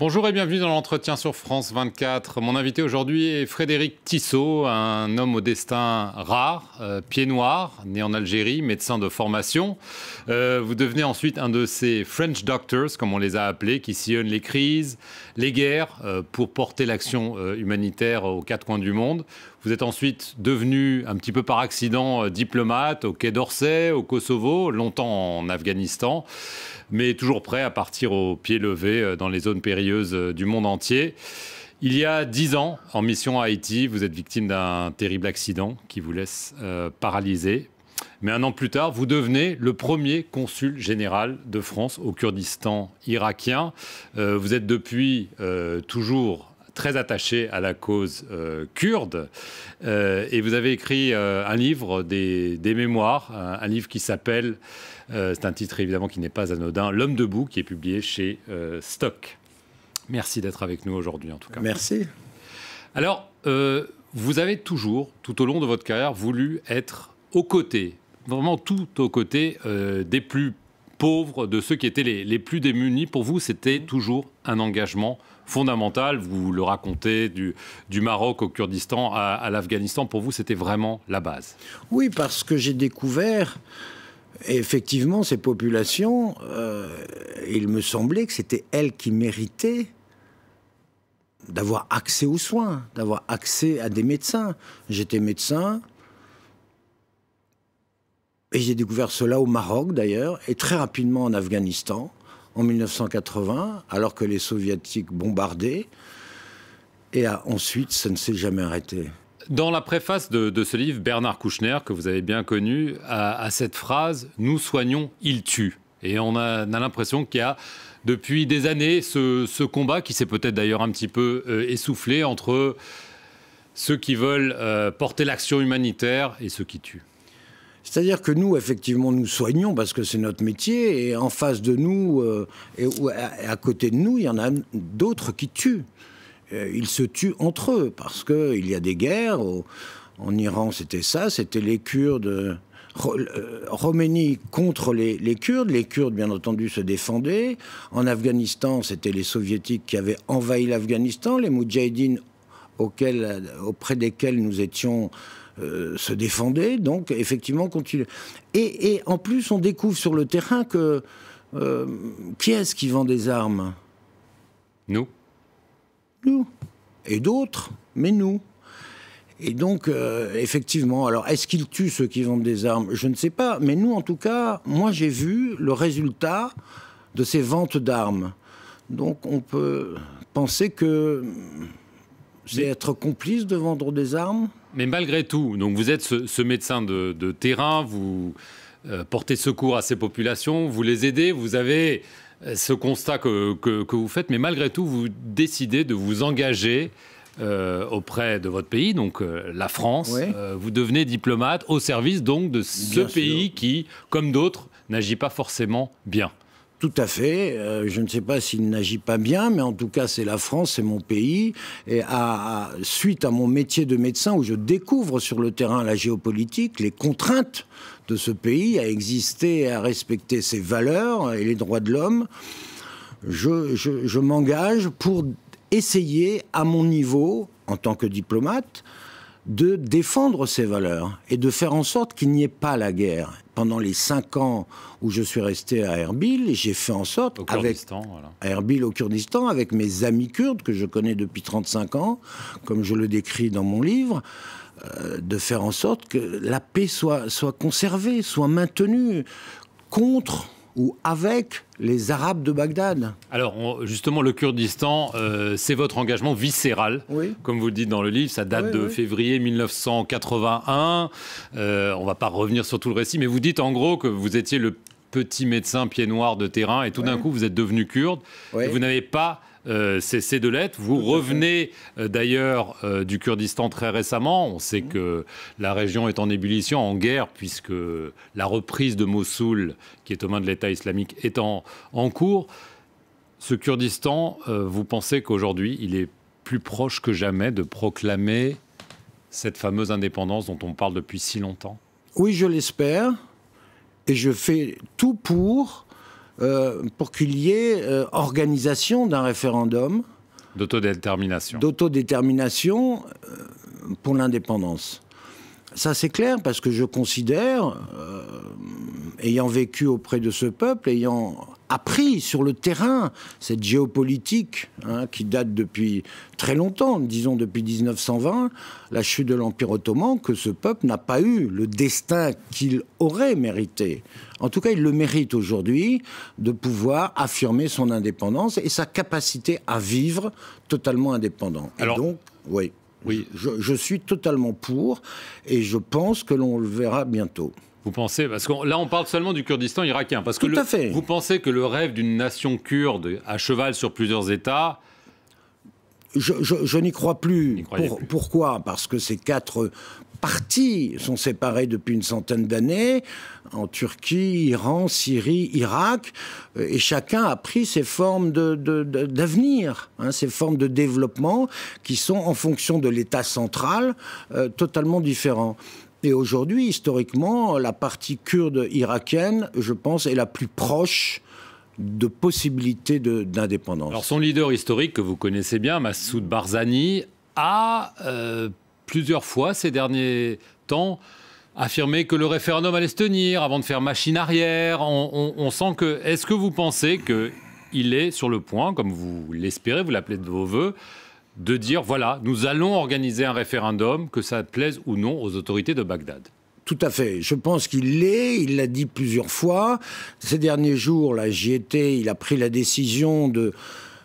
Bonjour et bienvenue dans l'entretien sur France 24. Mon invité aujourd'hui est Frédéric Tissot, un homme au destin rare, pied noir, né en Algérie, médecin de formation. Vous devenez ensuite un de ces French doctors, comme on les a appelés, qui sillonnent les crises, les guerres, pour porter l'action humanitaire aux quatre coins du monde. Vous êtes ensuite devenu, un petit peu par accident, diplomate au Quai d'Orsay, au Kosovo, longtemps en Afghanistan, mais toujours prêt à partir au pied levé dans les zones périlleuses du monde entier. Il y a 10 ans, en mission à Haïti, vous êtes victime d'un terrible accident qui vous laisse paralysé. Mais un an plus tard, vous devenez le premier consul général de France au Kurdistan irakien. Vous êtes depuis toujours très attaché à la cause kurde. Et vous avez écrit un livre, des mémoires, un livre qui s'appelle, c'est un titre évidemment qui n'est pas anodin, L'Homme debout, qui est publié chez Stock. Merci d'être avec nous aujourd'hui en tout cas. Merci. Alors, vous avez toujours, tout au long de votre carrière, voulu être aux côtés, vraiment tout aux côtés des plus pauvres, de ceux qui étaient les plus démunis. Pour vous, c'était toujours un engagement fondamental. Vous le racontez, du Maroc au Kurdistan à l'Afghanistan. Pour vous, c'était vraiment la base. Oui, parce que j'ai découvert effectivement ces populations. Il me semblait que c'était elles qui méritaient d'avoir accès aux soins, d'avoir accès à des médecins. J'étais médecin. Et j'ai découvert cela au Maroc, d'ailleurs, et très rapidement en Afghanistan, en 1980, alors que les Soviétiques bombardaient. Et ensuite, ça ne s'est jamais arrêté. Dans la préface de ce livre, Bernard Kouchner, que vous avez bien connu, a cette phrase « Nous soignons, ils tuent ». Et on a l'impression qu'il y a, depuis des années, ce combat qui s'est peut-être d'ailleurs un petit peu essoufflé entre ceux qui veulent porter l'action humanitaire et ceux qui tuent. C'est-à-dire que nous, effectivement, nous soignons parce que c'est notre métier, et en face de nous, et à côté de nous, il y en a d'autres qui tuent. Ils se tuent entre eux parce qu'il y a des guerres. En Iran, c'était ça, c'était les Kurdes, Roménie contre les Kurdes. Les Kurdes, bien entendu, se défendaient. En Afghanistan, c'était les Soviétiques qui avaient envahi l'Afghanistan, les Moudjahidines auprès desquels nous étions se défendaient, donc effectivement continuent. Et en plus, on découvre sur le terrain que qui est-ce qui vend des armes? Nous. Nous. Et d'autres, mais nous. Et donc, effectivement, alors est-ce qu'ils tuent ceux qui vendent des armes? Je ne sais pas, mais nous, en tout cas, moi j'ai vu le résultat de ces ventes d'armes. Donc on peut penser que c'est être complice de vendre des armes. Mais malgré tout, donc vous êtes ce médecin de terrain, vous portez secours à ces populations, vous les aidez, vous avez ce constat que vous faites, mais malgré tout, vous décidez de vous engager auprès de votre pays, donc la France. Oui. Vous devenez diplomate au service donc de ce pays qui, comme d'autres, n'agit pas forcément bien. Tout à fait. Je ne sais pas s'il n'agit pas bien, mais en tout cas, c'est la France, c'est mon pays. Et suite à mon métier de médecin, où je découvre sur le terrain la géopolitique, les contraintes de ce pays à exister et à respecter ses valeurs et les droits de l'homme, je m'engage pour essayer, à mon niveau, en tant que diplomate, de défendre ces valeurs et de faire en sorte qu'il n'y ait pas la guerre. Pendant les 5 ans où je suis resté à Erbil, j'ai fait en sorte, à Erbil au Kurdistan, avec mes amis kurdes que je connais depuis 35 ans, comme je le décris dans mon livre, de faire en sorte que la paix soit conservée, soit maintenue contre ou avec les Arabes de Bagdad. Alors, justement, le Kurdistan, c'est votre engagement viscéral. Oui. Comme vous le dites dans le livre, ça date de février 1981. On ne va pas revenir sur tout le récit, mais vous dites en gros que vous étiez le petit médecin pied noir de terrain et tout d'un coup, vous êtes devenu kurde. Et vous n'avez pas cessé de l'être. Vous revenez d'ailleurs du Kurdistan très récemment. On sait que la région est en ébullition, en guerre, puisque la reprise de Mossoul, qui est aux mains de l'État islamique, est en cours. Ce Kurdistan, vous pensez qu'aujourd'hui, il est plus proche que jamais de proclamer cette fameuse indépendance dont on parle depuis si longtemps? Oui, je l'espère. Et je fais tout pour pour qu'il y ait organisation d'un référendum d'autodétermination pour l'indépendance. Ça, c'est clair, parce que je considère, ayant vécu auprès de ce peuple, ayant appris sur le terrain cette géopolitique qui date depuis très longtemps, disons depuis 1920, la chute de l'Empire ottoman, que ce peuple n'a pas eu le destin qu'il aurait mérité. En tout cas, il le mérite aujourd'hui de pouvoir affirmer son indépendance et sa capacité à vivre totalement indépendant. Alors, et donc, oui. Je suis totalement pour, et je pense que l'on le verra bientôt. Vous pensez, parce que là on parle seulement du Kurdistan irakien, parce que tout à fait. Vous pensez que le rêve d'une nation kurde à cheval sur plusieurs États... Je n'y crois plus. Pourquoi ? Parce que ces 4 parties sont séparées depuis une centaine d'années, en Turquie, Iran, Syrie, Irak, et chacun a pris ses formes d'avenir, ses formes de développement qui sont, en fonction de l'État central, totalement différents. Et aujourd'hui, historiquement, la partie kurde irakienne, je pense, est la plus proche de possibilités d'indépendance. Alors son leader historique que vous connaissez bien, Massoud Barzani, a plusieurs fois ces derniers temps affirmé que le référendum allait se tenir avant de faire machine arrière. On sent que... Est-ce que vous pensez qu'il est sur le point, comme vous l'espérez, vous l'appelez de vos voeux, de dire, voilà, nous allons organiser un référendum, que ça plaise ou non aux autorités de Bagdad ? Tout à fait. Je pense qu'il l'est. Il l'a dit plusieurs fois. Ces derniers jours, là, j'y étais, il a pris la décision de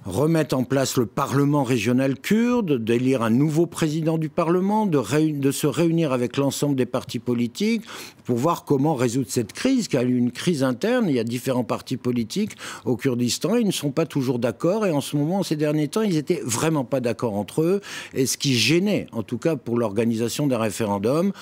remettre en place le Parlement régional kurde, d'élire un nouveau président du Parlement, de se réunir avec l'ensemble des partis politiques pour voir comment résoudre cette crise, car il y a eu une crise interne. Il y a différents partis politiques au Kurdistan. Ils ne sont pas toujours d'accord. Et en ce moment, ces derniers temps, ils n'étaient vraiment pas d'accord entre eux. Et ce qui gênait, en tout cas pour l'organisation d'un référendum,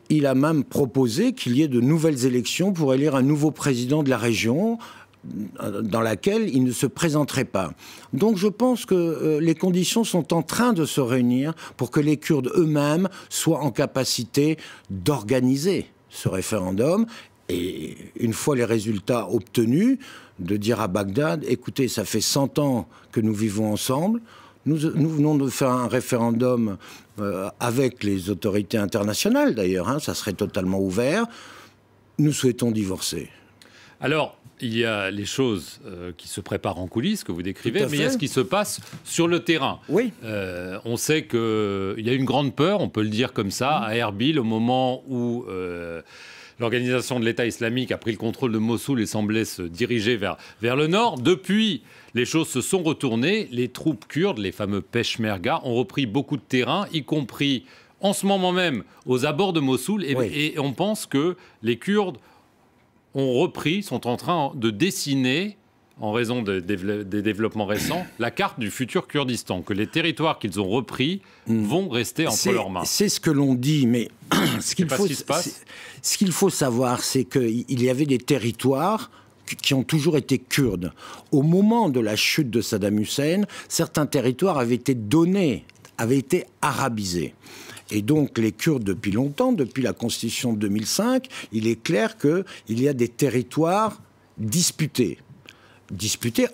il a même proposé qu'il y ait de nouvelles élections pour élire un nouveau président de la région dans laquelle il ne se présenterait pas. Donc je pense que les conditions sont en train de se réunir pour que les Kurdes eux-mêmes soient en capacité d'organiser ce référendum et, une fois les résultats obtenus, de dire à Bagdad, écoutez, ça fait 100 ans que nous vivons ensemble, nous venons de faire un référendum avec les autorités internationales, d'ailleurs, ça serait totalement ouvert. Nous souhaitons divorcer. Alors, il y a les choses qui se préparent en coulisses, que vous décrivez, mais il y a ce qui se passe sur le terrain. Oui. On sait qu'il y a une grande peur, on peut le dire comme ça, à Erbil, au moment où l'organisation de l'État islamique a pris le contrôle de Mossoul et semblait se diriger vers le nord. Depuis, les choses se sont retournées. Les troupes kurdes, les fameux Peshmerga, ont repris beaucoup de terrain, y compris en ce moment même aux abords de Mossoul. Et on pense que les Kurdes ont repris, sont en train de dessiner, en raison des développements récents, la carte du futur Kurdistan, que les territoires qu'ils ont repris vont rester entre leurs mains. C'est ce que l'on dit, mais ce qu'il faut savoir, c'est qu'il y avait des territoires qui ont toujours été kurdes. Au moment de la chute de Saddam Hussein, certains territoires avaient été donnés, avaient été arabisés. Et donc les Kurdes, depuis longtemps, depuis la Constitution de 2005, il est clair qu'il y a des territoires disputés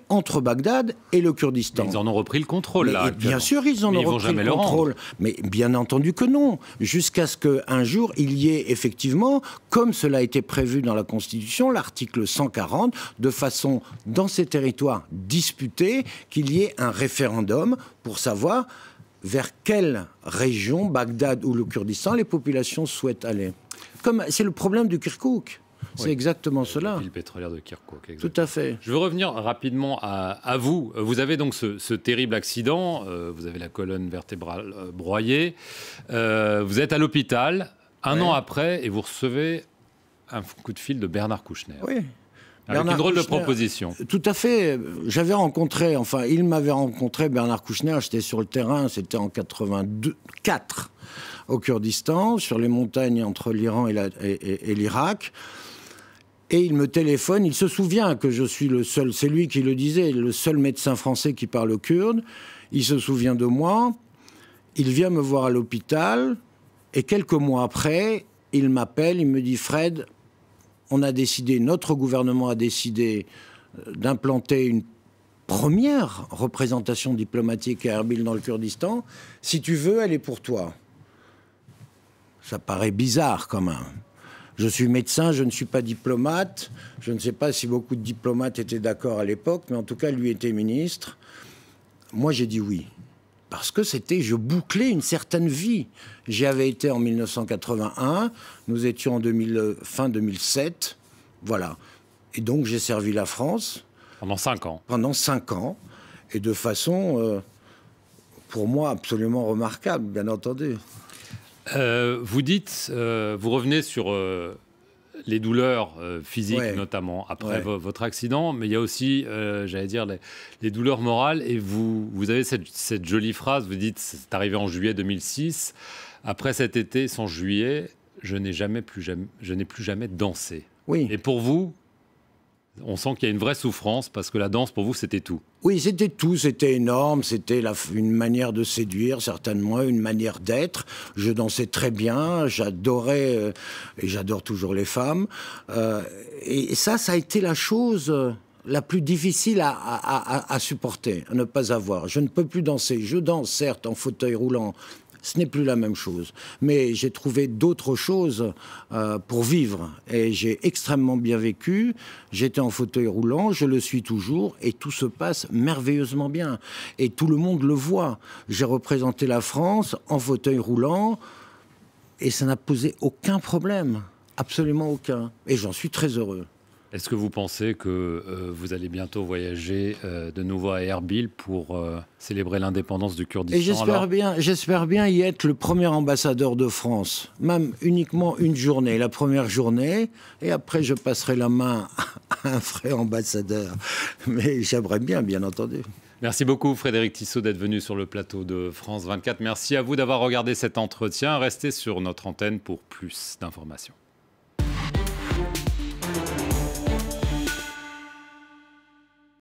entre Bagdad et le Kurdistan. Ils en ont repris le contrôle, là. Bien sûr, ils en ont repris le contrôle. Mais bien entendu que non. Jusqu'à ce qu'un jour, il y ait effectivement, comme cela a été prévu dans la Constitution, l'article 140, de façon, dans ces territoires disputés, qu'il y ait un référendum pour savoir vers quelle région, Bagdad ou le Kurdistan, les populations souhaitent aller. C'est le problème du Kirkouk. C'est exactement cela. La ville pétrolière de Kirkouk. Exactement. Tout à fait. Je veux revenir rapidement à vous. Vous avez donc ce terrible accident. Vous avez la colonne vertébrale broyée. Vous êtes à l'hôpital un an après et vous recevez un coup de fil de Bernard Kouchner. Oui. Avec une drôle de proposition. Tout à fait. J'avais rencontré, il m'avait rencontré, Bernard Kouchner, j'étais sur le terrain, c'était en 84, au Kurdistan, sur les montagnes entre l'Iran et l'Irak. Et il me téléphone, il se souvient que je suis le seul, c'est lui qui le disait, le seul médecin français qui parle kurde. Il se souvient de moi, il vient me voir à l'hôpital, et quelques mois après, il m'appelle, il me dit « Fred, notre gouvernement a décidé d'implanter une première représentation diplomatique à Erbil dans le Kurdistan. Si tu veux, elle est pour toi. Ça paraît bizarre quand même. Je suis médecin, je ne suis pas diplomate. Je ne sais pas si beaucoup de diplomates étaient d'accord à l'époque, mais en tout cas, lui était ministre. Moi, j'ai dit oui. Parce que je bouclais une certaine vie. J'y avais été en 1981, nous étions en fin 2007, voilà. Et donc j'ai servi la France. Pendant 5 ans. Pendant 5 ans, et de façon, pour moi, absolument remarquable, bien entendu. Vous dites, vous revenez sur les douleurs physiques, notamment, après votre accident, mais il y a aussi, j'allais dire, les douleurs morales. Et vous avez cette jolie phrase, vous dites, c'est arrivé en juillet 2006, après cet été sans juillet, je n'ai plus jamais dansé. Oui. Et pour vous, on sent qu'il y a une vraie souffrance, parce que la danse, pour vous, c'était tout. Oui, c'était tout, c'était énorme, c'était une manière de séduire, certainement, une manière d'être. Je dansais très bien, j'adorais, et j'adore toujours les femmes. Et ça a été la chose la plus difficile à supporter, à ne pas avoir. Je ne peux plus danser. Je danse, certes, en fauteuil roulant. Ce n'est plus la même chose. Mais j'ai trouvé d'autres choses pour vivre. Et j'ai extrêmement bien vécu. J'étais en fauteuil roulant, je le suis toujours, et tout se passe merveilleusement bien. Et tout le monde le voit. J'ai représenté la France en fauteuil roulant, et ça n'a posé aucun problème. Absolument aucun. Et j'en suis très heureux. Est-ce que vous pensez que vous allez bientôt voyager de nouveau à Erbil pour célébrer l'indépendance du Kurdistan? Et j'espère bien y être le premier ambassadeur de France, même uniquement une journée, la première journée, et après je passerai la main à un vrai ambassadeur. Mais j'aimerais bien entendu. Merci beaucoup Frédéric Tissot d'être venu sur le plateau de France 24. Merci à vous d'avoir regardé cet entretien. Restez sur notre antenne pour plus d'informations.